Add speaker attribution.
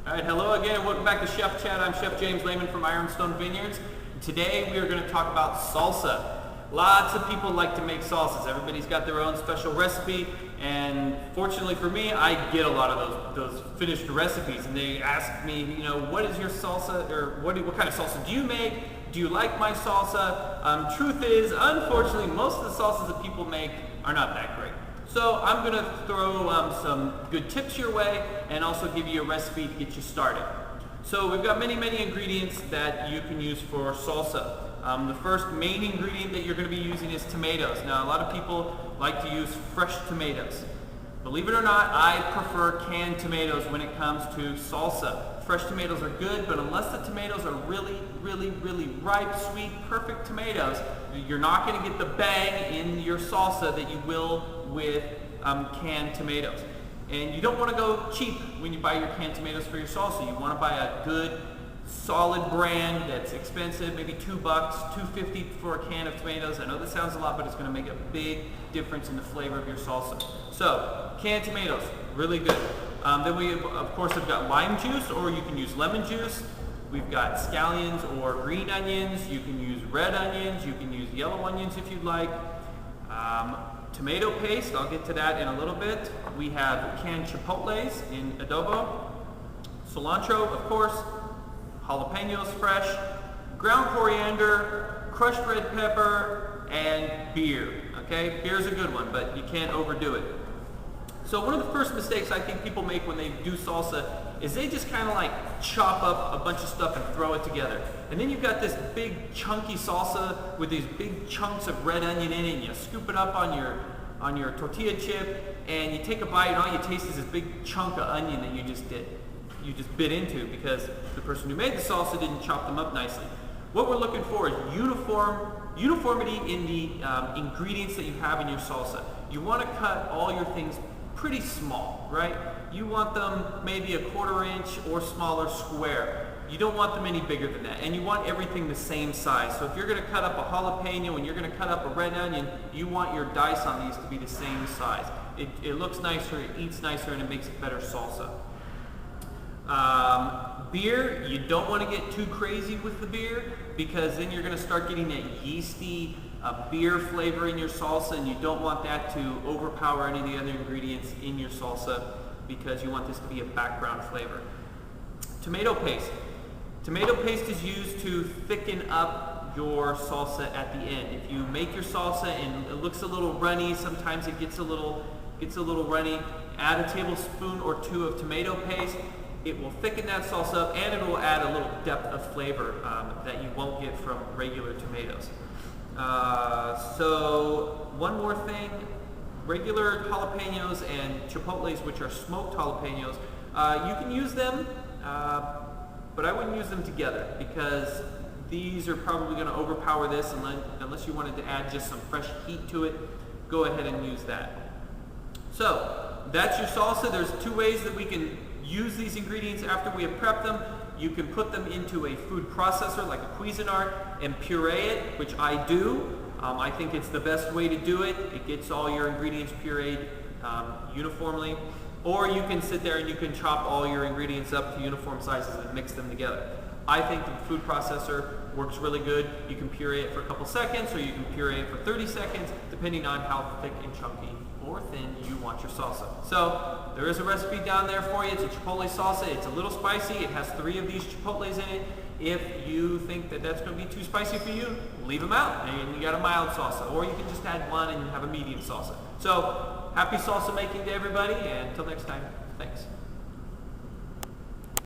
Speaker 1: All right, hello again and welcome back to Chef Chat. I'm Chef James Lehman from Ironstone Vineyards. Today we are going to talk about salsa. Lots of people like to make salsas. Everybody's got their own special recipe, and fortunately for me, I get a lot of those finished recipes, and they ask me, what is your salsa, or what kind of salsa do you make? Do you like my salsa? Truth is, unfortunately, most of the salsas that people make are not that great. So I'm going to throw some good tips your way and also give you a recipe to get you started. So we've got many ingredients that you can use for salsa. The first main ingredient that you're going to be using is tomatoes. Now a lot of people like to use fresh tomatoes. Believe it or not, I prefer canned tomatoes when it comes to salsa. Fresh tomatoes are good, but unless the tomatoes are really ripe, sweet, perfect tomatoes, you're not going to get the bang in your salsa that you will with canned tomatoes. And you don't want to go cheap when you buy your canned tomatoes for your salsa. You want to buy a good, solid brand that's expensive, maybe $2, $2.50 for a can of tomatoes. I know this sounds a lot, but it's going to make a big difference in the flavor of your salsa. So, canned tomatoes, really good. Then we, of course, have got lime juice, or you can use lemon juice. We've got scallions or green onions. You can use red onions. You can use yellow onions if you'd like. Tomato paste, I'll get to that in a little bit. We have canned chipotles in adobo. Cilantro, of course. Jalapenos fresh. Ground coriander, crushed red pepper, and beer. Okay, beer's a good one, but you can't overdo it. So one of the first mistakes I think people make when they do salsa is they just kind of like chop up a bunch of stuff and throw it together. And then you've got this big chunky salsa with these big chunks of red onion in it, and you scoop it up on your tortilla chip, and you take a bite, and all you taste is this big chunk of onion that you just bit into because the person who made the salsa didn't chop them up nicely. What we're looking for is uniformity in the ingredients that you have in your salsa. You want to cut all your things pretty small, right? You want them maybe a 1/4 inch or smaller square. You don't want them any bigger than that, and you want everything the same size. So if you're going to cut up a jalapeno and you're going to cut up a red onion, you want your dice on these to be the same size. It looks nicer, it eats nicer, and it makes it better salsa. Beer, you don't want to get too crazy with the beer because then you're going to start getting that yeasty beer flavor in your salsa, and you don't want that to overpower any of the other ingredients in your salsa because you want this to be a background flavor. Tomato paste. Tomato paste is used to thicken up your salsa at the end. If you make your salsa and it looks a little runny, sometimes it gets a little runny, add a tablespoon or 2 of tomato paste. It will thicken that salsa up, and it will add a little depth of flavor that you won't get from regular tomatoes. So one more thing, regular jalapenos and chipotles, which are smoked jalapenos, you can use them, but I wouldn't use them together because these are probably going to overpower this unless you wanted to add just some fresh heat to it. Go ahead and use that. So that's your salsa. There's 2 ways that we can use these ingredients after we have prepped them. You can put them into a food processor like a Cuisinart and puree it, which I do. I think it's the best way to do it. It gets all your ingredients pureed uniformly. Or you can sit there and you can chop all your ingredients up to uniform sizes and mix them together. I think the food processor works really good. You can puree it for a couple seconds, or you can puree it for 30 seconds, depending on how thick and chunky or thin you want your salsa. So there is a recipe down there for you. It's a chipotle salsa. It's a little spicy. It has 3 of these chipotles in it. If you think that that's going to be too spicy for you, leave them out and you got a mild salsa. Or you can just add 1 and have a medium salsa. So happy salsa making to everybody, and until next time, thanks.